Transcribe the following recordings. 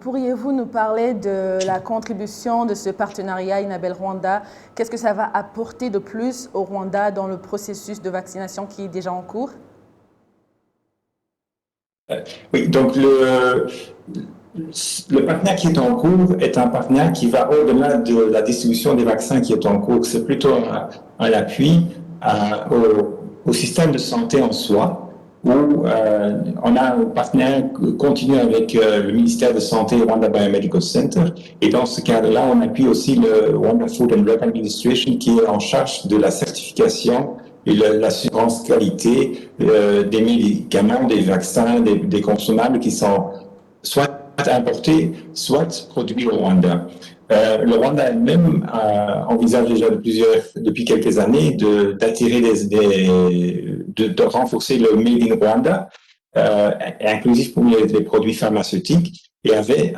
Pourriez-vous nous parler de la contribution de ce partenariat Inabel-Rwanda? Qu'est-ce que ça va apporter de plus au Rwanda dans le processus de vaccination qui est déjà en cours? Oui, donc le partenariat qui est en cours est un partenariat qui va au-delà de la distribution des vaccins qui est en cours. C'est plutôt un appui au système de santé en soi, où on a un partenariat continu avec le ministère de Santé Rwanda Biomedical Center. Et dans ce cadre-là, on appuie aussi le Rwanda Food and Drug Administration qui est en charge de la certification et l'assurance qualité des médicaments, des vaccins, des consommables qui sont soit importés, soit produits au Rwanda. Le Rwanda elle-même envisage déjà depuis quelques années d'attirer de renforcer le Made in Rwanda, inclusif pour les produits pharmaceutiques, et avait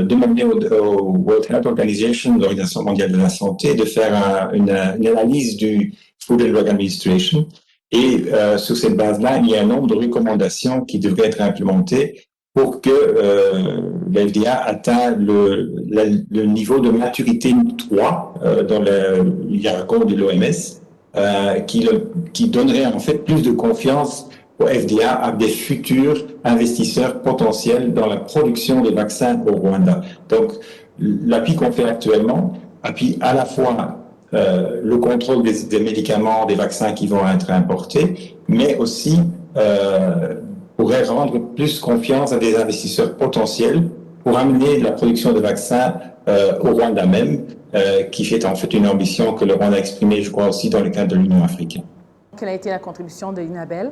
demandé au World Health Organization, l'Organisation mondiale de la santé, de faire une analyse du Food and Drug Administration. Et sur cette base-là, il y a un nombre de recommandations qui devraient être implémentées pour que l'FDA atteigne le niveau de maturité 3 dans le jargon de l'OMS, qui donnerait en fait plus de confiance au FDA à des futurs investisseurs potentiels dans la production des vaccins au Rwanda. Donc, l'appui qu'on fait actuellement appuie à la fois le contrôle des médicaments, des vaccins qui vont être importés, mais aussi pourrait rendre plus confiance à des investisseurs potentiels pour amener la production de vaccins au Rwanda même, qui fait en fait une ambition que le Rwanda a exprimée, je crois, aussi dans le cadre de l'Union africaine. Quelle a été la contribution de Inabel?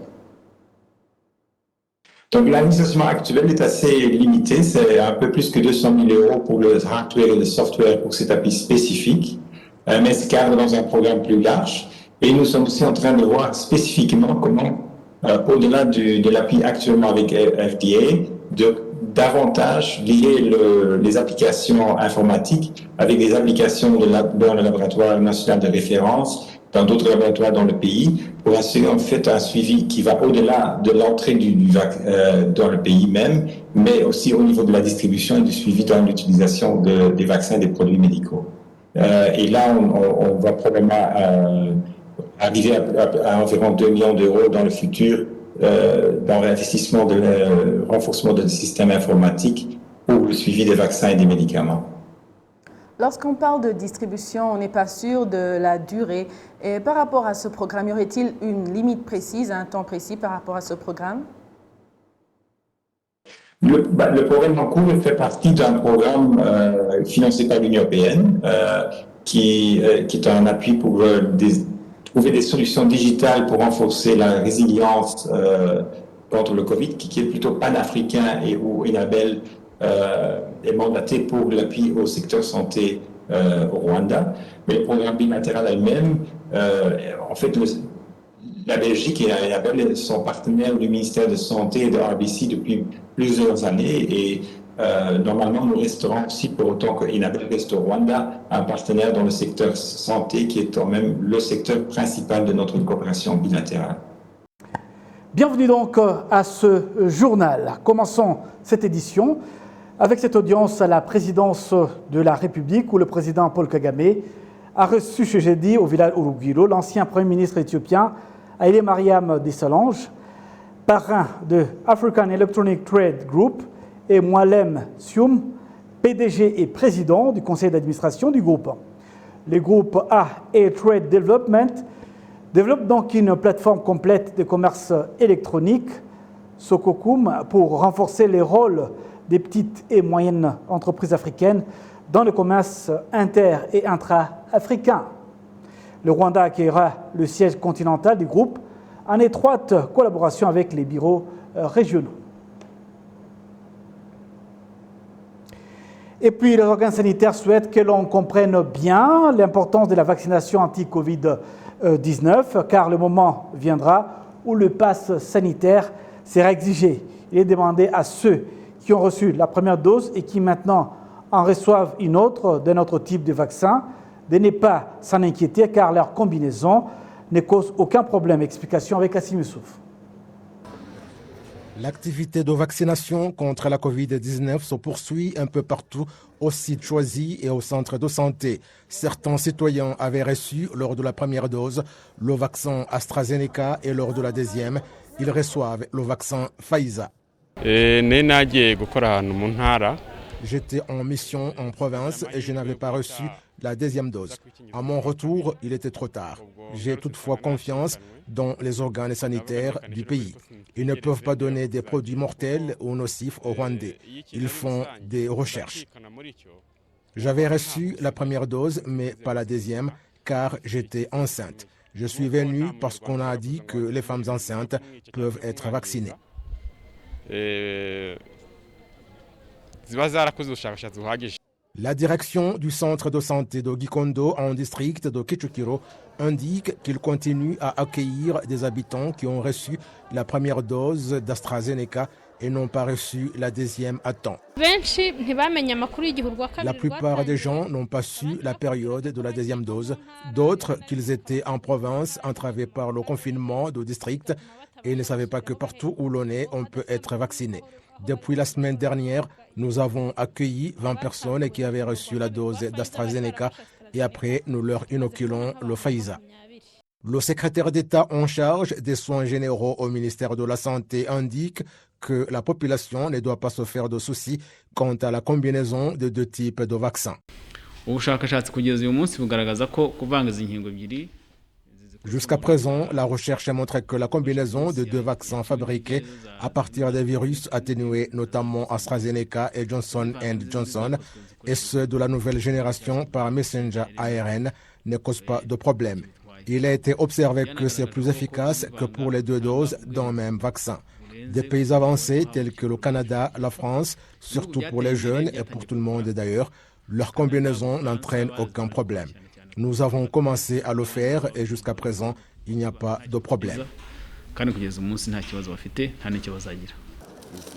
Donc, l'investissement actuel est assez limité. C'est un peu plus que 200 000 euros pour le hardware et le software pour cet appui spécifique, mais c'est cadre dans un programme plus large. Et nous sommes aussi en train de voir spécifiquement comment, au-delà de l'appui actuellement avec FDA, de davantage lier les applications informatiques avec des applications dans le laboratoire national de référence, dans d'autres laboratoires dans le pays, pour assurer en fait un suivi qui va au-delà de l'entrée dans le pays même, mais aussi au niveau de la distribution et du suivi dans l'utilisation des vaccins et des produits médicaux. Et là, on va probablement arriver à environ 2 millions d'euros dans le futur dans l'investissement de renforcement de systèmes informatiques pour le suivi des vaccins et des médicaments. Lorsqu'on parle de distribution, on n'est pas sûr de la durée. Et par rapport à ce programme, y aurait-il une limite précise, un temps précis par rapport à ce programme? Le programme en cours fait partie d'un programme financé par l'Union européenne qui est un appui pour trouver des solutions digitales pour renforcer la résilience contre le Covid, qui est plutôt panafricain et où Inabel est mandaté pour l'appui au secteur santé au Rwanda. Mais le programme bilatéral elle-même, en fait, la Belgique et Inabel sont partenaires du ministère de Santé et de RBC depuis plusieurs années et normalement nous resterons aussi pour autant que Inabel reste au Rwanda un partenaire dans le secteur santé qui est quand même le secteur principal de notre coopération bilatérale. Bienvenue donc à ce journal. Commençons cette édition avec cette audience à la présidence de la République où le président Paul Kagame a reçu ce jeudi au village Urugwiro l'ancien Premier ministre éthiopien Haïlé Mariam Desalegn, parrain de African Electronic Trade Group, et Mwalem Sioum, PDG et président du conseil d'administration du groupe. Le groupe A Trade Development développe donc une plateforme complète de commerce électronique, Sokokum, pour renforcer les rôles des petites et moyennes entreprises africaines dans le commerce inter- et intra-africain. Le Rwanda accueillera le siège continental du groupe en étroite collaboration avec les bureaux régionaux. Et puis, les organes sanitaires souhaitent que l'on comprenne bien l'importance de la vaccination anti-Covid-19, car le moment viendra où le pass sanitaire sera exigé. Il est demandé à ceux qui ont reçu la première dose et qui maintenant en reçoivent une autre d'un autre type de vaccin de ne pas s'en inquiéter car leur combinaison ne cause aucun problème. Explication avec Kassim Youssouf. L'activité de vaccination contre la Covid-19 se poursuit un peu partout au site choisi et au centre de santé. Certains citoyens avaient reçu lors de la première dose le vaccin AstraZeneca et lors de la deuxième, ils reçoivent le vaccin Pfizer. J'étais en mission en province et je n'avais pas reçu la deuxième dose. À mon retour, il était trop tard. J'ai toutefois confiance dans les organes sanitaires du pays. Ils ne peuvent pas donner des produits mortels ou nocifs aux Rwandais. Ils font des recherches. J'avais reçu la première dose, mais pas la deuxième, car j'étais enceinte. Je suis venu parce qu'on a dit que les femmes enceintes peuvent être vaccinées. La direction du centre de santé de Gikondo en district de Kichukiro indique qu'il continue à accueillir des habitants qui ont reçu la première dose d'AstraZeneca et n'ont pas reçu la deuxième à temps. La plupart des gens n'ont pas su la période de la deuxième dose. D'autres, qu'ils étaient en province, entravés par le confinement du district et ne savaient pas que partout où l'on est, on peut être vacciné. Depuis la semaine dernière, nous avons accueilli 20 personnes qui avaient reçu la dose d'AstraZeneca et après, nous leur inoculons le Pfizer. Le secrétaire d'État en charge des soins généraux au ministère de la Santé indique que la population ne doit pas se faire de soucis quant à la combinaison de deux types de vaccins. Jusqu'à présent, la recherche a montré que la combinaison de deux vaccins fabriqués à partir des virus atténués, notamment AstraZeneca et Johnson & Johnson, et ceux de la nouvelle génération par messenger ARN, ne cause pas de problème. Il a été observé que c'est plus efficace que pour les deux doses d'un même vaccin. Des pays avancés tels que le Canada, la France, surtout pour les jeunes et pour tout le monde d'ailleurs, leur combinaison n'entraîne aucun problème. Nous avons commencé à le faire et jusqu'à présent, il n'y a pas de problème.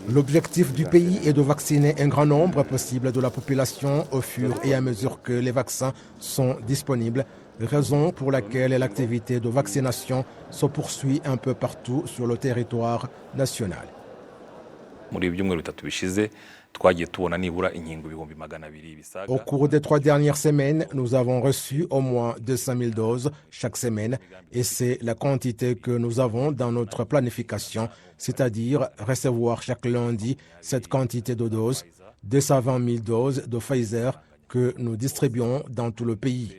L'objectif du pays est de vacciner un grand nombre possible de la population au fur et à mesure que les vaccins sont disponibles, raison pour laquelle l'activité de vaccination se poursuit un peu partout sur le territoire national. Au cours des 3 dernières semaines, nous avons reçu au moins 200 000 doses chaque semaine et c'est la quantité que nous avons dans notre planification, c'est-à-dire recevoir chaque lundi cette quantité de doses, 220 000 doses de Pfizer que nous distribuons dans tout le pays.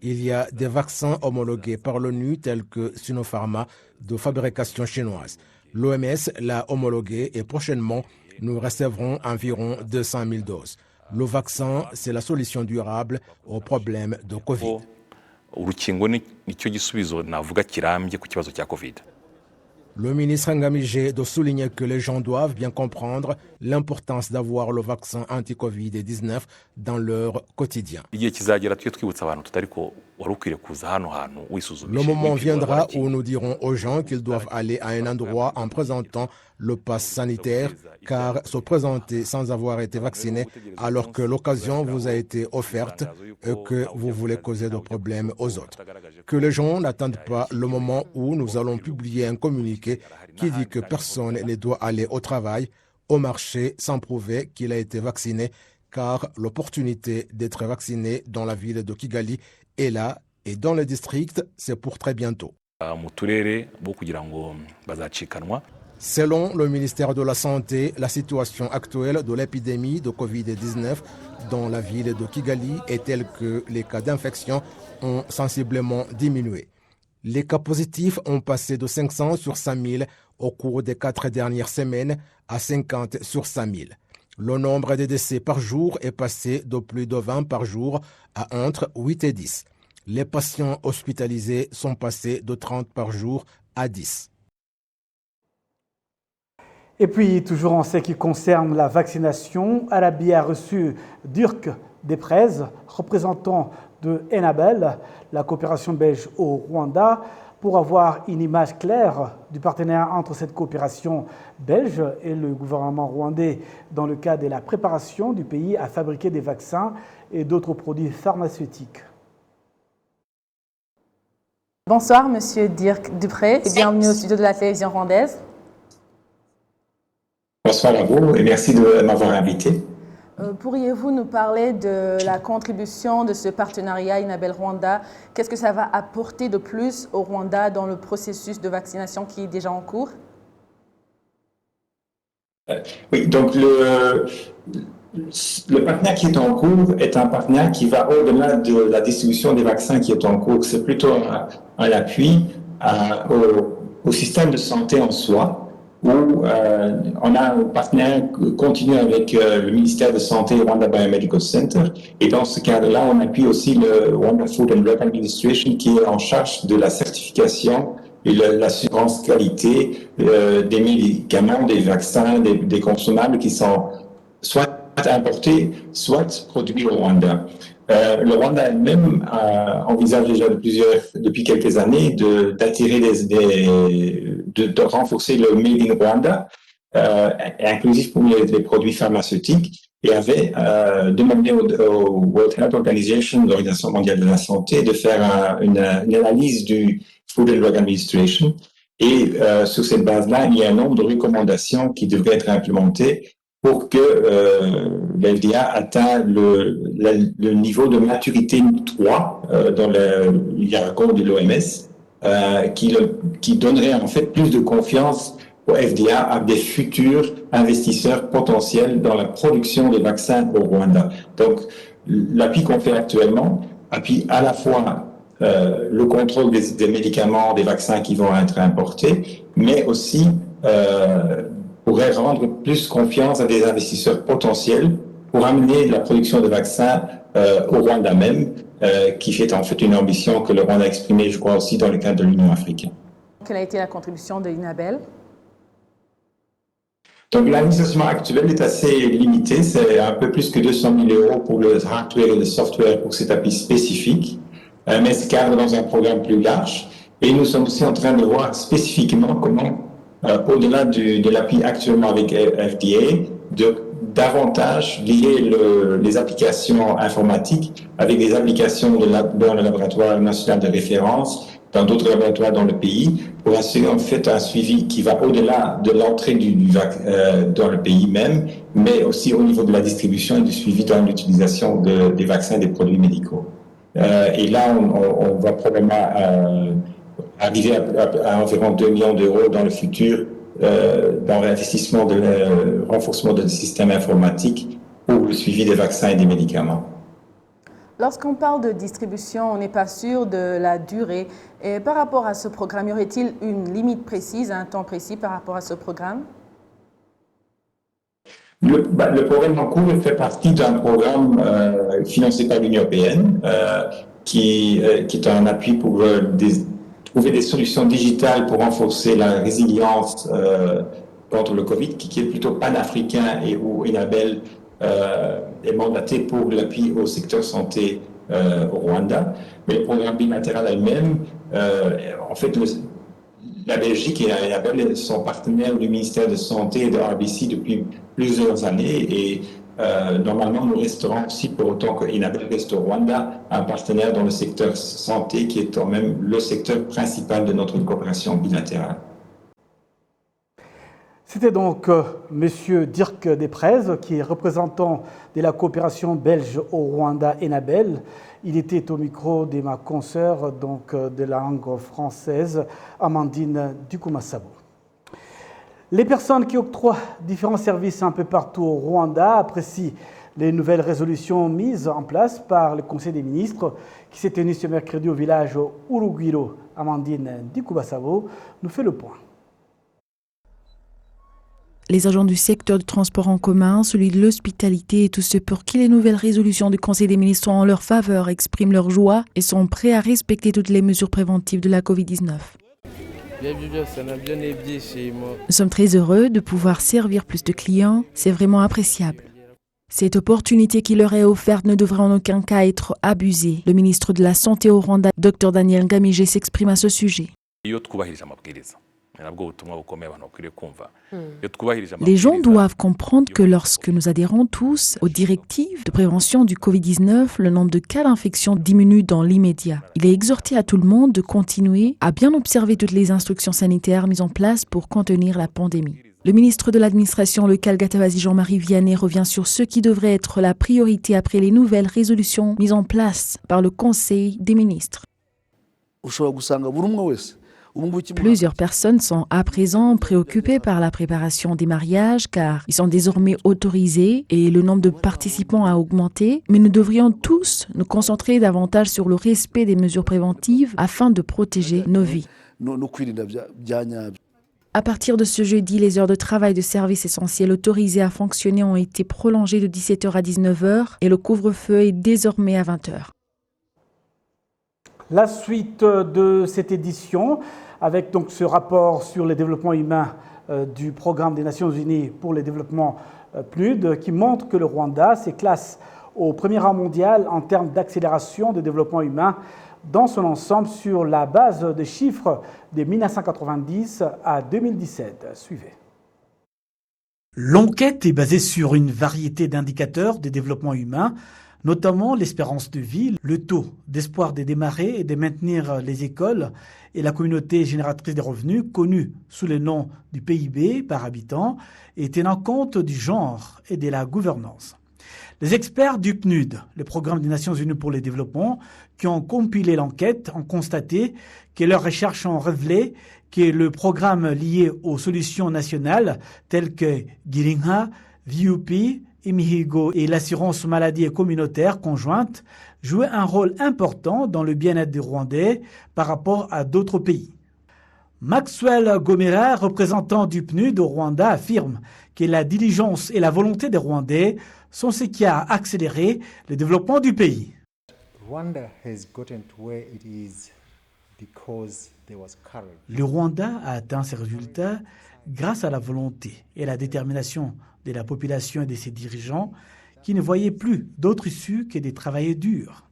Il y a des vaccins homologués par l'ONU tels que Sinopharm de fabrication chinoise. L'OMS l'a homologué et prochainement, nous recevrons environ 200 000 doses. Le vaccin, c'est la solution durable au problème de Covid. Le ministre Ngamije de souligner que les gens doivent bien comprendre l'importance d'avoir le vaccin anti-Covid-19 dans leur quotidien. Le moment viendra où nous dirons aux gens qu'ils doivent aller à un endroit en présentant le pass sanitaire, car se présenter sans avoir été vacciné alors que l'occasion vous a été offerte et que vous voulez causer de problèmes aux autres. Que les gens n'attendent pas le moment où nous allons publier un communiqué qui dit que personne ne doit aller au travail, au marché sans prouver qu'il a été vacciné, car l'opportunité d'être vacciné dans la ville de Kigali est là et dans le district, c'est pour très bientôt. Selon le ministère de la Santé, la situation actuelle de l'épidémie de Covid-19 dans la ville de Kigali est telle que les cas d'infection ont sensiblement diminué. Les cas positifs ont passé de 500 sur 100 000 au cours des 4 dernières semaines à 50 sur 100 000. Le nombre de décès par jour est passé de plus de 20 par jour à entre 8 et 10. Les patients hospitalisés sont passés de 30 par jour à 10. Et puis, toujours en ce qui concerne la vaccination, Arabi a reçu Dirk Deprez, représentant de Enabel, la coopération belge au Rwanda, pour avoir une image claire du partenariat entre cette coopération belge et le gouvernement rwandais dans le cadre de la préparation du pays à fabriquer des vaccins et d'autres produits pharmaceutiques. Bonsoir, Monsieur Dirk Dupré, et bienvenue au studio de la télévision rwandaise. Bonsoir à vous et merci de m'avoir invité. Pourriez-vous nous parler de la contribution de ce partenariat Inabel-Rwanda? Qu'est-ce que ça va apporter de plus au Rwanda dans le processus de vaccination qui est déjà en cours? Oui, donc le partenaire qui est en cours est un partenaire qui va au-delà de la distribution des vaccins qui est en cours. C'est plutôt un appui au système de santé en soi, où on a un partenaire continu avec le ministère de Santé Rwanda Biomedical Center. Et dans ce cadre-là, on appuie aussi le Rwanda Food and Drug Administration qui est en charge de la certification et l'assurance qualité des médicaments, des vaccins, des consommables qui sont soit importés, soit produits au Rwanda. Le Rwanda elle-même envisage déjà depuis quelques années d'attirer de renforcer le Made in Rwanda, inclusif pour les produits pharmaceutiques, et avait demandé au World Health Organization, l'Organisation mondiale de la santé, de faire une analyse du Food and Drug Administration. Et sur cette base-là, il y a un nombre de recommandations qui devraient être implémentées pour que l'FDA atteigne le niveau de maturité 3 dans le jargon de l'OMS, qui donnerait en fait plus de confiance au FDA à des futurs investisseurs potentiels dans la production de vaccins au Rwanda. Donc, l'appui qu'on fait actuellement appuie à la fois le contrôle des médicaments, des vaccins qui vont être importés, mais aussi pourrait rendre plus confiance à des investisseurs potentiels pour amener la production de vaccins au Rwanda même, qui fait en fait une ambition que le Rwanda a exprimée, je crois, aussi dans le cadre de l'Union africaine. Quelle a été la contribution de Inabel? Donc l'investissement actuel est assez limité, c'est un peu plus que 200 000 € pour le hardware et le software pour cet appui spécifique, mais ce cadre dans un programme plus large. Et nous sommes aussi en train de voir spécifiquement comment, au-delà de l'appui actuellement avec FDA, davantage lier les applications informatiques avec des applications dans le laboratoire national de référence, dans d'autres laboratoires dans le pays, pour assurer en fait un suivi qui va au-delà de l'entrée dans le pays même, mais aussi au niveau de la distribution et du suivi dans l'utilisation des vaccins et des produits médicaux. Et là, on va probablement arriver à environ 2 millions d'euros dans le futur dans l'investissement de renforcement de systèmes informatiques pour le suivi des vaccins et des médicaments. Lorsqu'on parle de distribution, on n'est pas sûr de la durée. Et par rapport à ce programme, y aurait-il une limite précise, un temps précis par rapport à ce programme? Le programme en cours fait partie d'un programme financé par l'Union européenne qui est un appui pour trouver des solutions digitales pour renforcer la résilience contre le Covid, qui est plutôt panafricain et où Inabel est mandaté pour l'appui au secteur santé au Rwanda. Mais le programme bilatéral elle-même, en fait, la Belgique et Inabel sont partenaires du ministère de Santé et de RBC depuis plusieurs années et normalement nous resterons aussi, pour autant que Inabel reste au Rwanda, un partenaire dans le secteur santé qui est quand même le secteur principal de notre coopération bilatérale. C'était donc M. Dirk Desprez, qui est représentant de la coopération belge au Rwanda Inabel. Il était au micro de ma consoeur de langue française, Amandine Dukumasabo. Les personnes qui octroient différents services un peu partout au Rwanda apprécient les nouvelles résolutions mises en place par le Conseil des ministres qui s'est tenu ce mercredi au village Urugwiro. Amandine Dukumasabo nous fait le point. Les agents du secteur du transport en commun, celui de l'hospitalité et tous ceux pour qui les nouvelles résolutions du Conseil des ministres sont en leur faveur expriment leur joie et sont prêts à respecter toutes les mesures préventives de la Covid-19. Nous sommes très heureux de pouvoir servir plus de clients, c'est vraiment appréciable. Cette opportunité qui leur est offerte ne devrait en aucun cas être abusée. Le ministre de la Santé au Rwanda, Dr Daniel Ngamije, s'exprime à ce sujet. Les gens doivent comprendre que lorsque nous adhérons tous aux directives de prévention du Covid-19, le nombre de cas d'infection diminue dans l'immédiat. Il est exhorté à tout le monde de continuer à bien observer toutes les instructions sanitaires mises en place pour contenir la pandémie. Le ministre de l'administration locale Gatabazi Jean-Marie Vianney revient sur ce qui devrait être la priorité après les nouvelles résolutions mises en place par le Conseil des ministres. Plusieurs personnes sont à présent préoccupées par la préparation des mariages car ils sont désormais autorisés et le nombre de participants a augmenté, mais nous devrions tous nous concentrer davantage sur le respect des mesures préventives afin de protéger nos vies. À partir de ce jeudi, les heures de travail de services essentiels autorisées à fonctionner ont été prolongées de 17h à 19h et le couvre-feu est désormais à 20h. La suite de cette édition, avec donc ce rapport sur le développement humain du Programme des Nations Unies pour le développement PNUD, qui montre que le Rwanda se classe au premier rang mondial en termes d'accélération de développement humain dans son ensemble sur la base de chiffres de 1990 à 2017. Suivez. L'enquête est basée sur une variété d'indicateurs de développement humain, notamment l'espérance de vie, le taux d'espoir de démarrer et de maintenir les écoles et la communauté génératrice des revenus, connue sous le nom du PIB par habitant, et tenant compte du genre et de la gouvernance. Les experts du PNUD, le Programme des Nations Unies pour le développement, qui ont compilé l'enquête, ont constaté que leurs recherches ont révélé que le programme lié aux solutions nationales telles que Girinka, VUP, Imihigo et l'assurance maladie et communautaire conjointe jouaient un rôle important dans le bien-être des Rwandais par rapport à d'autres pays. Maxwell Gomera, représentant du PNUD au Rwanda, affirme que la diligence et la volonté des Rwandais sont ce qui a accéléré le développement du pays. Le Rwanda a atteint ces résultats grâce à la volonté et la détermination de la population et de ses dirigeants qui ne voyaient plus d'autre issue que de travailler dur.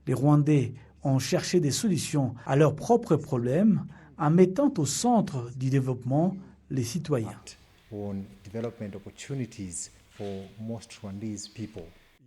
Les Rwandais ont cherché des solutions à leurs propres problèmes en mettant au centre du développement les citoyens.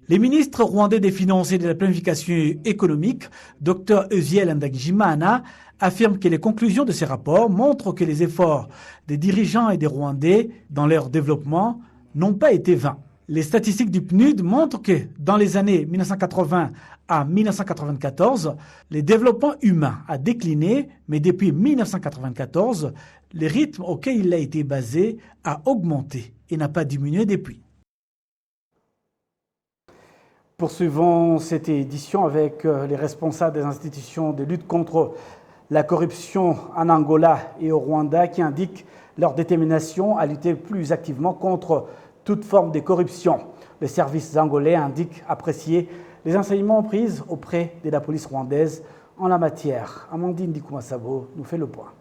Les ministres rwandais des Finances et de la Planification économique, Dr Eziel Ndagijimana, affirment que les conclusions de ces rapports montrent que les efforts des dirigeants et des Rwandais dans leur développement n'ont pas été vains. Les statistiques du PNUD montrent que dans les années 1980 à 1994, le développement humain a décliné, mais depuis 1994, le rythme auquel il a été basé a augmenté et n'a pas diminué depuis. Poursuivons cette édition avec les responsables des institutions de lutte contre la corruption en Angola et au Rwanda qui indiquent leur détermination à lutter plus activement contre toute forme de corruption. Les services angolais indiquent apprécier les enseignements pris auprès de la police rwandaise en la matière. Amandine Dikoumassabo nous fait le point.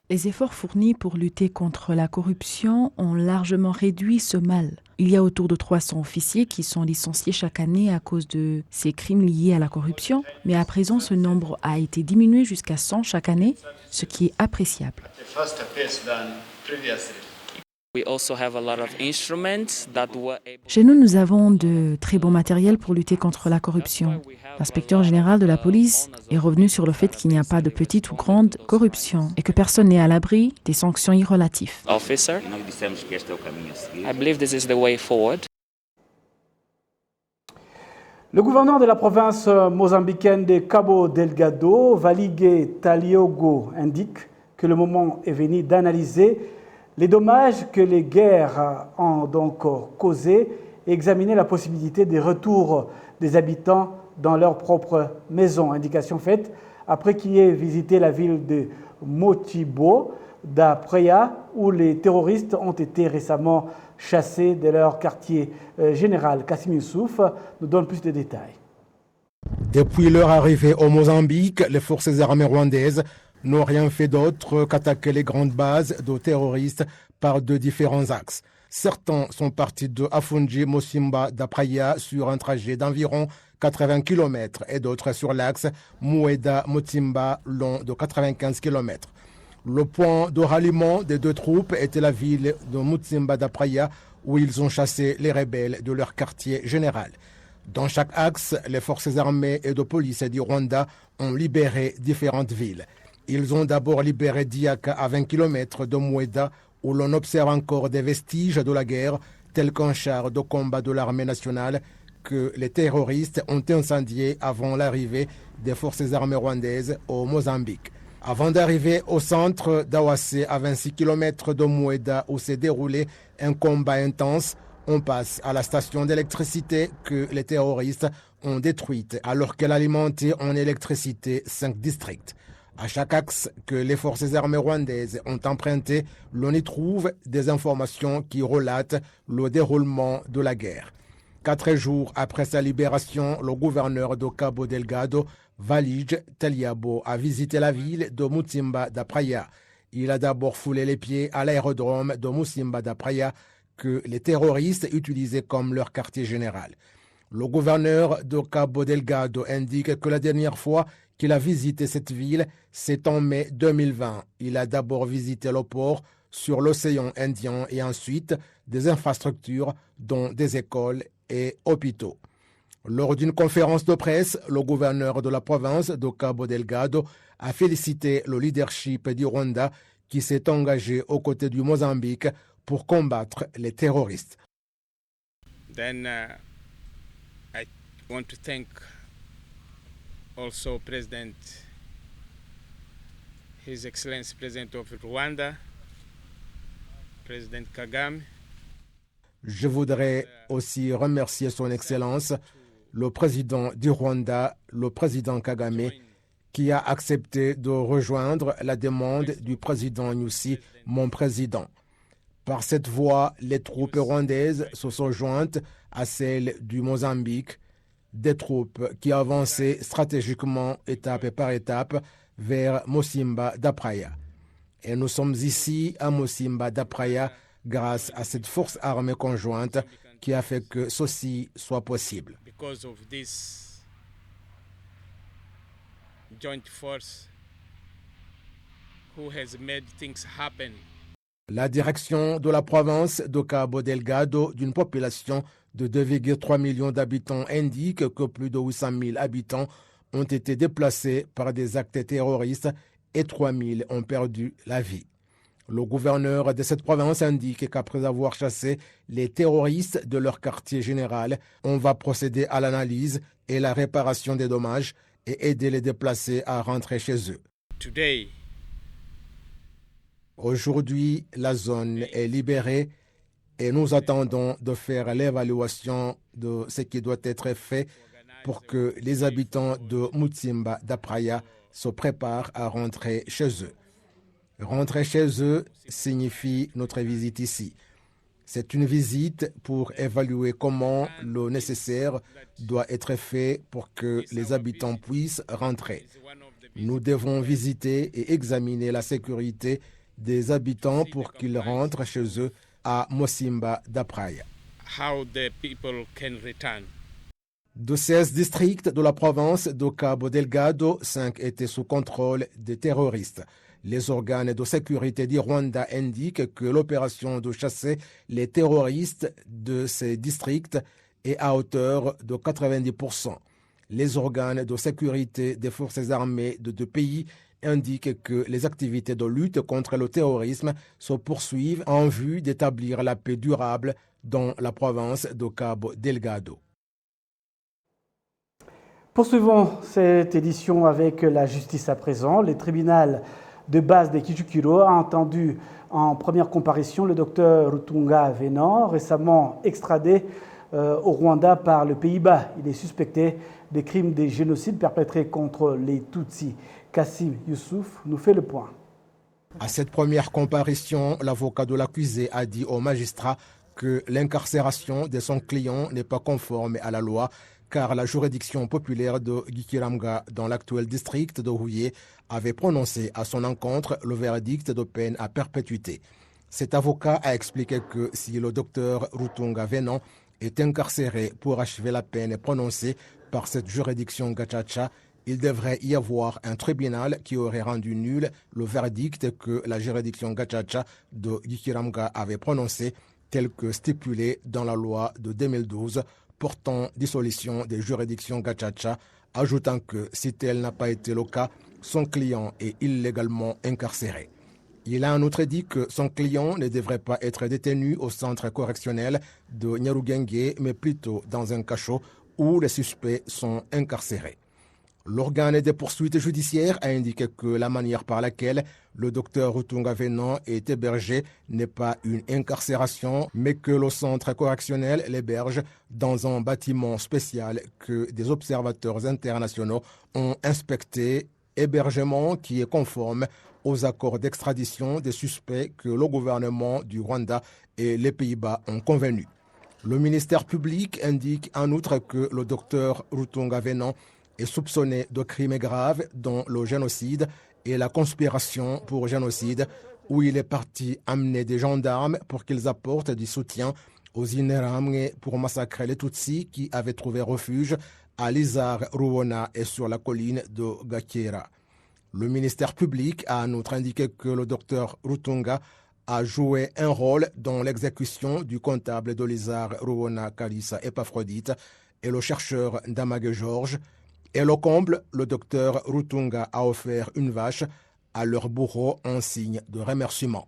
Les efforts fournis pour lutter contre la corruption ont largement réduit ce mal. Il y a autour de 300 officiers qui sont licenciés chaque année à cause de ces crimes liés à la corruption, mais à présent ce nombre a été diminué jusqu'à 100 chaque année, ce qui est appréciable. Chez nous, nous avons de très bons matériels pour lutter contre la corruption. L'inspecteur général de la police est revenu sur le fait qu'il n'y a pas de petite ou grande corruption et que personne n'est à l'abri des sanctions irrelatives. Le gouverneur de la province mozambicaine de Cabo Delgado, Valige Taliogo, indique que le moment est venu d'analyser les dommages que les guerres ont donc causés et examiner la possibilité de retour des habitants dans leur propre maison. Indication faite après qu'il ait visité la ville de Motibo d'Apreya où les terroristes ont été récemment chassés de leur quartier général. Kassim Youssouf nous donne plus de détails. Depuis leur arrivée au Mozambique, les forces armées rwandaises n'ont rien fait d'autre qu'attaquer les grandes bases de terroristes par de différents axes. Certains sont partis de Afungi Mosimba d'Apraya sur un trajet d'environ 80 km et d'autres sur l'axe Moueda-Motimba long de 95 km. Le point de ralliement des deux troupes était la ville de Motimba d'Apraya où ils ont chassé les rebelles de leur quartier général. Dans chaque axe, les forces armées et de police du Rwanda ont libéré différentes villes. Ils ont d'abord libéré Diaka à 20 km de Mweda, où l'on observe encore des vestiges de la guerre, tels qu'un char de combat de l'armée nationale que les terroristes ont incendié avant l'arrivée des forces armées rwandaises au Mozambique. Avant d'arriver au centre d'Awase, à 26 km de Mweda, où s'est déroulé un combat intense, on passe à la station d'électricité que les terroristes ont détruite alors qu'elle alimentait en électricité 5 districts. À chaque axe que les forces armées rwandaises ont emprunté, l'on y trouve des informations qui relatent le déroulement de la guerre. 4 jours après sa libération, le gouverneur de Cabo Delgado, Valige Teliabo, a visité la ville de Musimba da Praia. Il a d'abord foulé les pieds à l'aérodrome de Musimba da Praia que les terroristes utilisaient comme leur quartier général. Le gouverneur de Cabo Delgado indique que la dernière fois qu'il a visité cette ville, c'est en mai 2020. Il a d'abord visité le port sur l'océan Indien et ensuite des infrastructures dont des écoles et hôpitaux. Lors d'une conférence de presse, le gouverneur de la province de Cabo Delgado a félicité le leadership du Rwanda qui s'est engagé aux côtés du Mozambique pour combattre les terroristes. Then I want to thank also His Excellency President of Rwanda, President Kagame. Je voudrais aussi remercier son Excellence, le président du Rwanda, le président Kagame, qui a accepté de rejoindre la demande du président Nyusi, mon président. Par cette voie, les troupes rwandaises se sont jointes à celles du Mozambique, des troupes qui avançaient stratégiquement étape par étape vers Musimba da Praia. Et nous sommes ici à Musimba da Praia grâce à cette force armée conjointe qui a fait que ceci soit possible. Because of this joint force who has made things happen. La direction de la province de Cabo Delgado, d'une population de 2,3 millions d'habitants, indique que plus de 800 000 habitants ont été déplacés par des actes terroristes et 3 000 ont perdu la vie. Le gouverneur de cette province indique qu'après avoir chassé les terroristes de leur quartier général, on va procéder à l'analyse et la réparation des dommages et aider les déplacés à rentrer chez eux. Aujourd'hui, la zone est libérée et nous attendons de faire l'évaluation de ce qui doit être fait pour que les habitants de Musimba da Praia se préparent à rentrer chez eux. Rentrer chez eux signifie notre visite ici. C'est une visite pour évaluer comment le nécessaire doit être fait pour que les habitants puissent rentrer. Nous devons visiter et examiner la sécurité des habitants pour qu'ils rentrent chez eux à Musimba da Praia. De 16 districts de la province de Cabo Delgado, 5 étaient sous contrôle des terroristes. Les organes de sécurité du Rwanda indiquent que l'opération de chasser les terroristes de ces districts est à hauteur de 90%. Les organes de sécurité des forces armées de deux pays indiquent que les activités de lutte contre le terrorisme se poursuivent en vue d'établir la paix durable dans la province de Cabo Delgado. Poursuivons cette édition avec la justice à présent. Le tribunal de base de Kicukiro a entendu en première comparution le docteur Rutunga Venant, récemment extradé au Rwanda par le Pays-Bas. Il est suspecté des crimes de génocide perpétrés contre les Tutsis. Kassim Youssouf nous fait le point. À cette première comparution, l'avocat de l'accusé a dit au magistrat que l'incarcération de son client n'est pas conforme à la loi car la juridiction populaire de Gikiramga dans l'actuel district de Huye avait prononcé à son encontre le verdict de peine à perpétuité. Cet avocat a expliqué que si le docteur Rutunga Venant est incarcéré pour achever la peine prononcée par cette juridiction Gacaca, il devrait y avoir un tribunal qui aurait rendu nul le verdict que la juridiction Gacaca de Gikiramga avait prononcé, tel que stipulé dans la loi de 2012 portant dissolution des juridictions Gachacha, ajoutant que si tel n'a pas été le cas, son client est illégalement incarcéré. Il a en outre dit que son client ne devrait pas être détenu au centre correctionnel de Nyarugenge, mais plutôt dans un cachot où les suspects sont incarcérés. L'organe des poursuites judiciaires a indiqué que la manière par laquelle le docteur Rutunga Venant est hébergé n'est pas une incarcération, mais que le centre correctionnel l'héberge dans un bâtiment spécial que des observateurs internationaux ont inspecté, hébergement qui est conforme aux accords d'extradition des suspects que le gouvernement du Rwanda et les Pays-Bas ont convenus. Le ministère public indique en outre que le docteur Rutunga Venant est soupçonné de crimes graves dont le génocide et la conspiration pour génocide, où il est parti amener des gendarmes pour qu'ils apportent du soutien aux Interahamwe pour massacrer les Tutsis qui avaient trouvé refuge à Lizard, Ruona et sur la colline de Gakera. Le ministère public a en outre indiqué que le docteur Rutunga a joué un rôle dans l'exécution du comptable de Lizard, Ruona, Kalissa Epaphrodite et le chercheur Ndamage Georges. Et le comble, le docteur Rutunga a offert une vache à leur bourreau en signe de remerciement.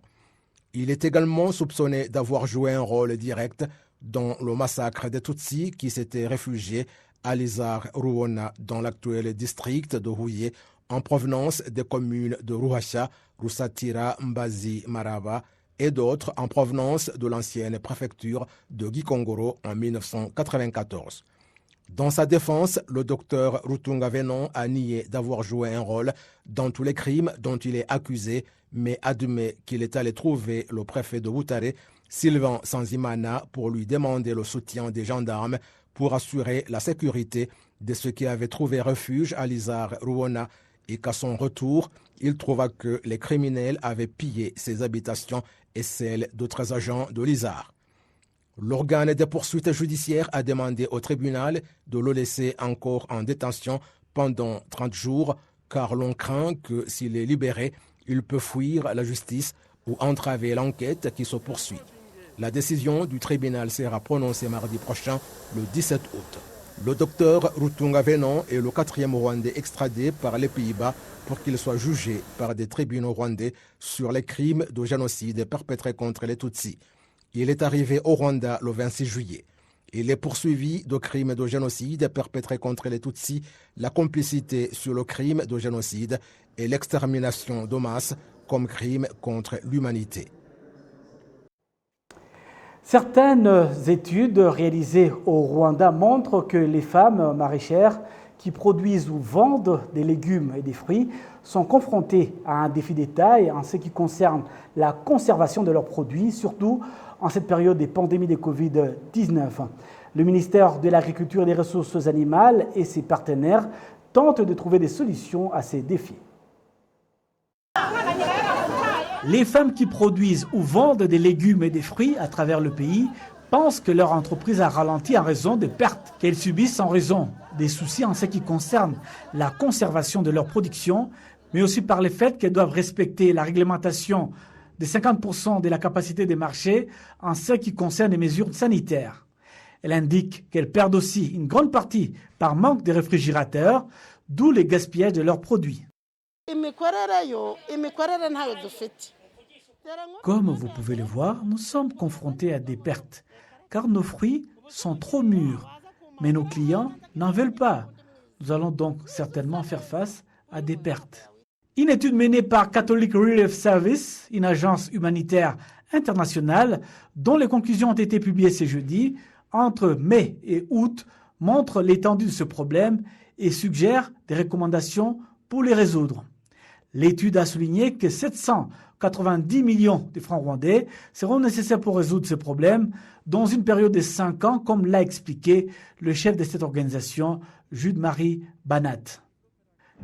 Il est également soupçonné d'avoir joué un rôle direct dans le massacre des Tutsis qui s'étaient réfugiés à Lizard, Ruona, dans l'actuel district de Huye, en provenance des communes de Ruhasha, Rusatira, Mbazi, Maraba et d'autres en provenance de l'ancienne préfecture de Gikongoro en 1994. Dans sa défense, le docteur Rutunga Venant a nié d'avoir joué un rôle dans tous les crimes dont il est accusé, mais admet qu'il est allé trouver le préfet de Butare, Sylvain Sanzimana, pour lui demander le soutien des gendarmes pour assurer la sécurité de ceux qui avaient trouvé refuge à Lizard, Ruona, et qu'à son retour, il trouva que les criminels avaient pillé ses habitations et celles d'autres agents de Lizard. L'organe des poursuites judiciaires a demandé au tribunal de le laisser encore en détention pendant 30 jours, car l'on craint que s'il est libéré, il peut fuir la justice ou entraver l'enquête qui se poursuit. La décision du tribunal sera prononcée mardi prochain, le 17 août. Le docteur Rutunga Venant est le 4e Rwandais extradé par les Pays-Bas pour qu'il soit jugé par des tribunaux rwandais sur les crimes de génocide perpétrés contre les Tutsis. Il est arrivé au Rwanda le 26 juillet. Il est poursuivi de crimes de génocide perpétrés contre les Tutsis, la complicité sur le crime de génocide et l'extermination de masse comme crime contre l'humanité. Certaines études réalisées au Rwanda montrent que les femmes maraîchères qui produisent ou vendent des légumes et des fruits sont confrontées à un défi de taille en ce qui concerne la conservation de leurs produits, surtout en cette période des pandémies de Covid-19. Le ministère de l'Agriculture et des Ressources animales et ses partenaires tentent de trouver des solutions à ces défis. Les femmes qui produisent ou vendent des légumes et des fruits à travers le pays pensent que leur entreprise a ralenti en raison des pertes qu'elles subissent en raison des soucis en ce qui concerne la conservation de leur production, mais aussi par le fait qu'elles doivent respecter la réglementation de 50% de la capacité des marchés en ce qui concerne les mesures sanitaires. Elle indique qu'elles perdent aussi une grande partie par manque de réfrigérateurs, d'où le gaspillage de leurs produits. Comme vous pouvez le voir, nous sommes confrontés à des pertes, car nos fruits sont trop mûrs, mais nos clients n'en veulent pas. Nous allons donc certainement faire face à des pertes. Une étude menée par Catholic Relief Service, une agence humanitaire internationale, dont les conclusions ont été publiées ce jeudi, entre mai et août, montre l'étendue de ce problème et suggère des recommandations pour les résoudre. L'étude a souligné que 790 millions de francs rwandais seront nécessaires pour résoudre ce problème dans une période de 5 ans, comme l'a expliqué le chef de cette organisation, Jude-Marie Banat.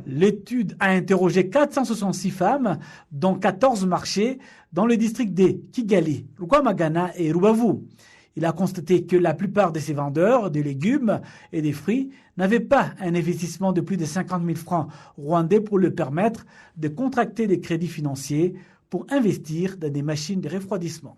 L'étude a interrogé 466 femmes dans 14 marchés dans le district de Kigali, Rwamagana et Rubavu. Il a constaté que la plupart de ces vendeurs de légumes et des fruits n'avaient pas un investissement de plus de 50 000 francs rwandais pour leur permettre de contracter des crédits financiers pour investir dans des machines de refroidissement.